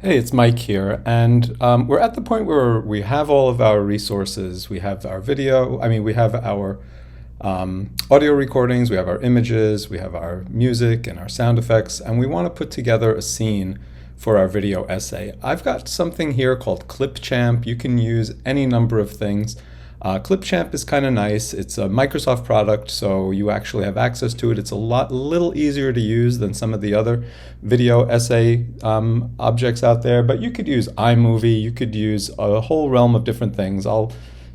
Hey, it's Mike here, and we're at the point where we have all of our resources. We have our video, we have our audio recordings, we have our images, we have our music and our sound effects, and we want to put together a scene for our video essay. I've got something here called ClipChamp. You can use any number of things. ClipChamp is kind of nice. It's a Microsoft product, so you actually have access to it. It's a little easier to use than some of the other video essay objects out there, but you could use iMovie, you could use a whole realm of different things.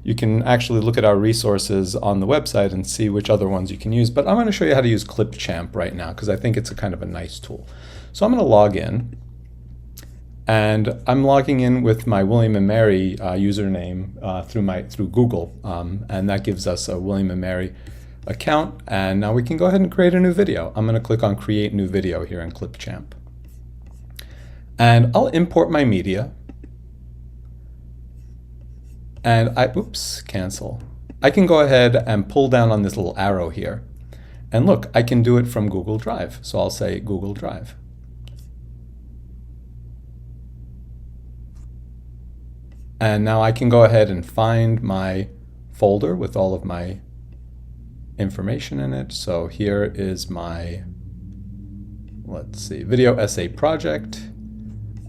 You can actually look at our resources on the website and see which other ones you can use, but I'm going to show you how to use ClipChamp right now because I think it's a kind of a nice tool. So I'm going to log in. And I'm logging in with my William and Mary username through Google, and that gives us a William and Mary account. And now we can go ahead and create a new video. I'm going to click on Create New Video here in ClipChamp. And I'll import my media. And cancel. I can go ahead and pull down on this little arrow here. And look, I can do it from Google Drive. So I'll say Google Drive. And now I can go ahead and find my folder with all of my information in it. So here is my, video essay project.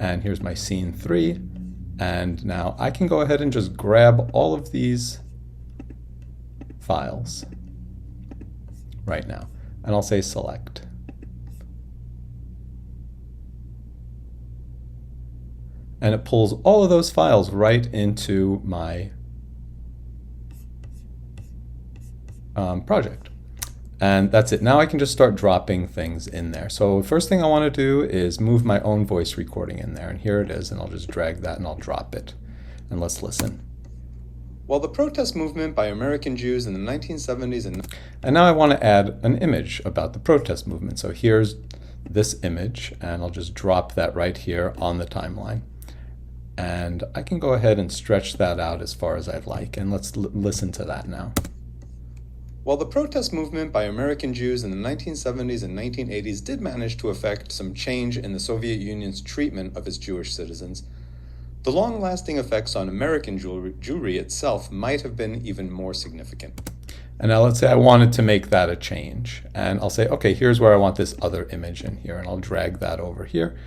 And here's my scene 3. And now I can go ahead and just grab all of these files right now. And I'll say select. And it pulls all of those files right into my project. And that's it. Now I can just start dropping things in there. So the first thing I want to do is move my own voice recording in there. And here it is. And I'll just drag that and I'll drop it. And let's listen. Well, the protest movement by American Jews in the 1970s and now I want to add an image about the protest movement. So here's this image, and I'll just drop that right here on the timeline. And I can go ahead and stretch that out as far as I'd like. And let's listen to that now. While the protest movement by American Jews in the 1970s and 1980s did manage to effect some change in the Soviet Union's treatment of its Jewish citizens, the long-lasting effects on American Jewry itself might have been even more significant. And now let's say I wanted to make that a change. And I'll say, okay, here's where I want this other image in here. And I'll drag that over here.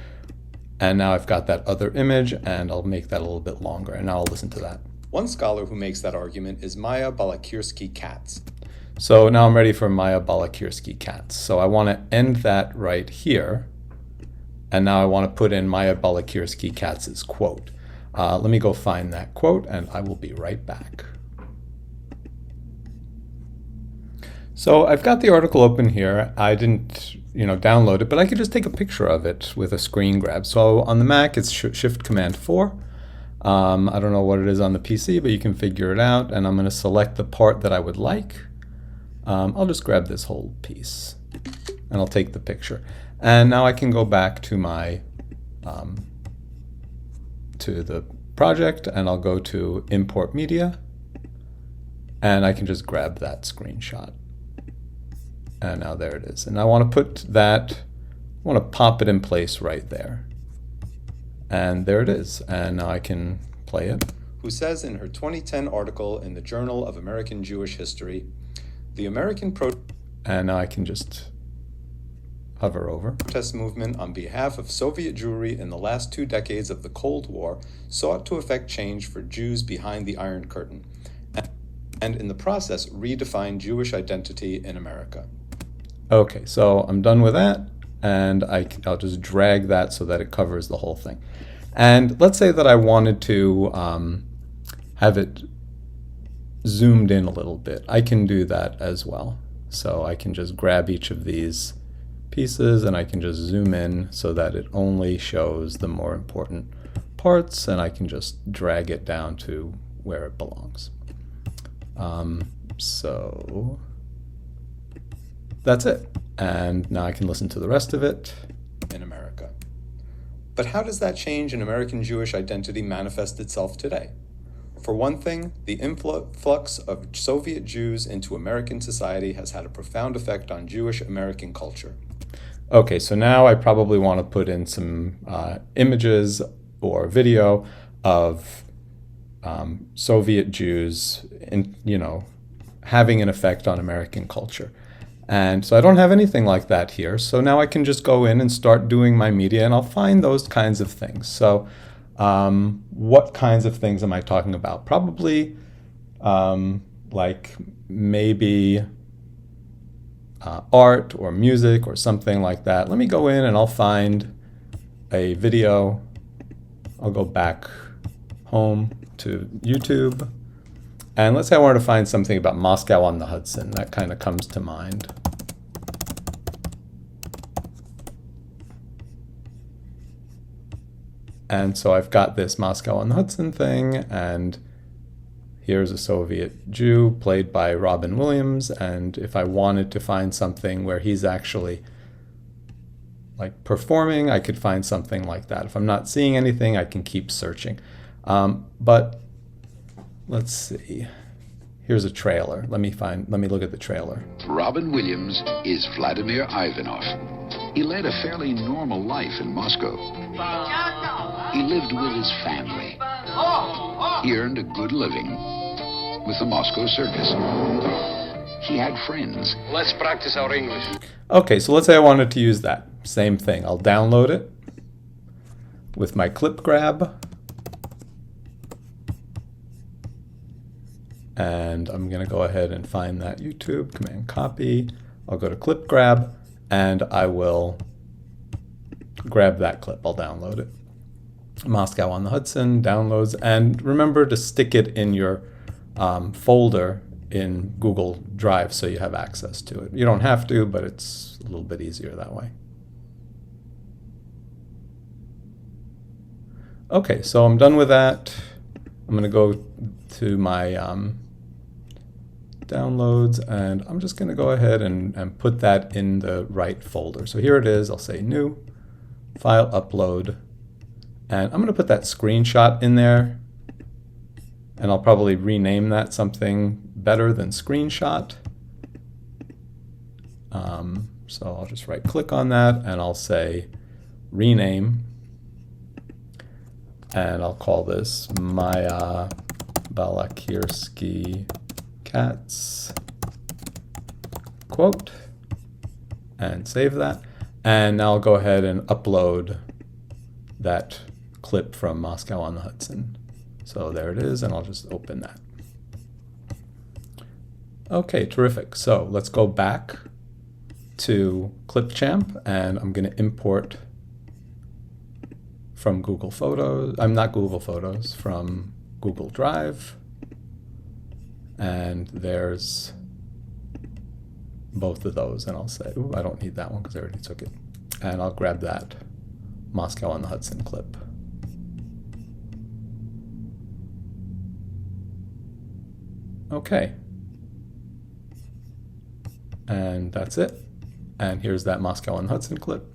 And now I've got that other image, and I'll make that a little bit longer, and now I'll listen to that. One scholar who makes that argument is Maya Balakirsky-Katz. So now I'm ready for Maya Balakirsky-Katz. So I want to end that right here, and now I want to put in Maya Balakirsky-Katz's quote. Let me go find that quote, and I will be right back. So I've got the article open here. I didn't download it, but I could just take a picture of it with a screen grab. So on the Mac, it's Shift Command 4. I don't know what it is on the PC, but you can figure it out. And I'm going to select the part that I would like. I'll just grab this whole piece, and I'll take the picture. And now I can go back to my to the project, and I'll go to Import Media, and I can just grab that screenshot. And now there it is. And I want to pop it in place right there. And there it is. And now I can play it. Who says in her 2010 article in the Journal of American Jewish History, and now I can just hover over. Protest movement on behalf of Soviet Jewry in the last 2 decades of the Cold War sought to effect change for Jews behind the Iron Curtain, and in the process redefine Jewish identity in America. Okay, so I'm done with that, and I'll just drag that so that it covers the whole thing. And let's say that I wanted to have it zoomed in a little bit. I can do that as well. So I can just grab each of these pieces, and I can just zoom in so that it only shows the more important parts, and I can just drag it down to where it belongs. So that's it. And now I can listen to the rest of it in America. But how does that change in American Jewish identity manifest itself today? For one thing, the influx of Soviet Jews into American society has had a profound effect on Jewish American culture. Okay, so now I probably want to put in some images or video of Soviet Jews, having an effect on American culture. And so I don't have anything like that here. So now I can just go in and start doing my media, and I'll find those kinds of things. So what kinds of things am I talking about? Probably like maybe art or music or something like that. Let me go in and I'll find a video. I'll go back home to YouTube. And let's say I wanted to find something about Moscow on the Hudson. That kind of comes to mind. And so I've got this Moscow on the Hudson thing, and here's a Soviet Jew played by Robin Williams. And if I wanted to find something where he's actually like performing, I could find something like that. If I'm not seeing anything, I can keep searching. But let's see. Here's a trailer. Let me look at the trailer. Robin Williams is Vladimir Ivanov. He led a fairly normal life in Moscow. He lived with his family. He earned a good living with the Moscow circus. He had friends. Let's practice our English. Okay, so let's say I wanted to use that. Same thing. I'll download it with my clip grab. And I'm going to go ahead and find that YouTube, Command copy. I'll go to clip grab, and I will grab that clip. I'll download it. Moscow on the Hudson, downloads, and remember to stick it in your folder in Google Drive so you have access to it. You don't have to, but it's a little bit easier that way. Okay, so I'm done with that. I'm going to go to my downloads, and I'm just going to go ahead and put that in the right folder. So here it is. I'll say new, file upload, and I'm going to put that screenshot in there, and I'll probably rename that something better than screenshot. So I'll just right click on that, and I'll say rename, and I'll call this Maya Balakirsky Cats quote, and save that. And now I'll go ahead and upload that clip from Moscow on the Hudson. So there it is, and I'll just open that. Okay, terrific. So let's go back to ClipChamp, and I'm going to import from Google Photos. Not Google Photos, from Google Drive. And there's both of those, and I'll say, ooh, I don't need that one because I already took it. And I'll grab that Moscow on the Hudson clip. Okay. And that's it. And here's that Moscow on the Hudson clip.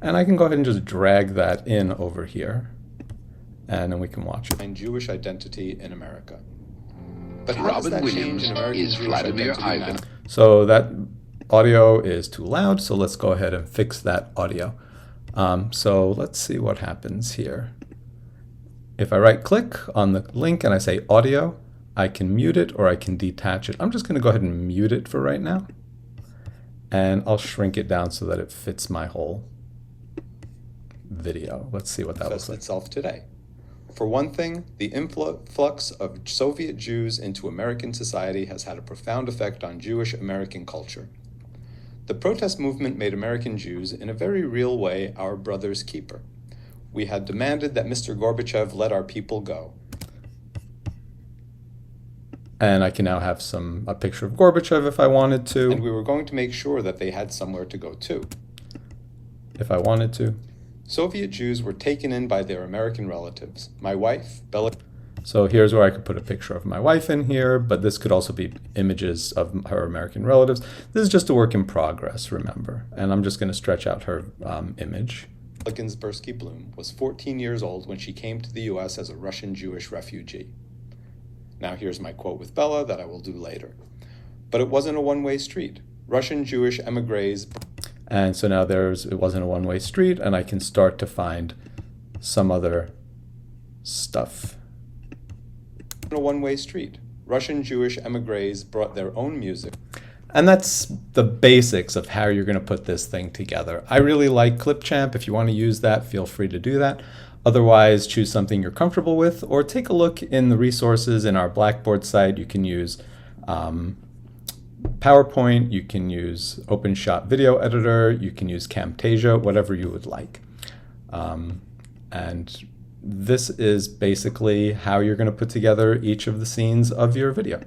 And I can go ahead and just drag that in over here, and then we can watch it. Jewish identity in America. But how Robin does that Williams change in American is Jewish Vladimir identity now? Ivanov. So that audio is too loud, so let's go ahead and fix that audio. So let's see what happens here. If I right click on the link and I say audio, I can mute it or I can detach it. I'm just going to go ahead and mute it for right now. And I'll shrink it down so that it fits my whole video. Let's see what that looks like. Itself today. For one thing, the influx of Soviet Jews into American society has had a profound effect on Jewish American culture. The protest movement made American Jews, in a very real way, our brother's keeper. We had demanded that Mr. Gorbachev let our people go. And I can now have a picture of Gorbachev if I wanted to. And we were going to make sure that they had somewhere to go to, if I wanted to. Soviet Jews were taken in by their American relatives. My wife, Bella. So here's where I could put a picture of my wife in here, but this could also be images of her American relatives. This is just a work in progress, remember. And I'm just going to stretch out her image. Bella Ginsbursky Bloom was 14 years old when she came to the U.S. as a Russian Jewish refugee. Now here's my quote with Bella that I will do later. But it wasn't a one-way street. Russian Jewish emigres And so now it wasn't a one-way street, and I can start to find some other stuff. A one-way street. Russian Jewish emigres brought their own music. And that's the basics of how you're going to put this thing together. I really like ClipChamp. If you want to use that, feel free to do that. Otherwise, choose something you're comfortable with, or take a look in the resources in our Blackboard site. You can use PowerPoint, you can use OpenShot Video Editor, you can use Camtasia, whatever you would like. And this is basically how you're going to put together each of the scenes of your video.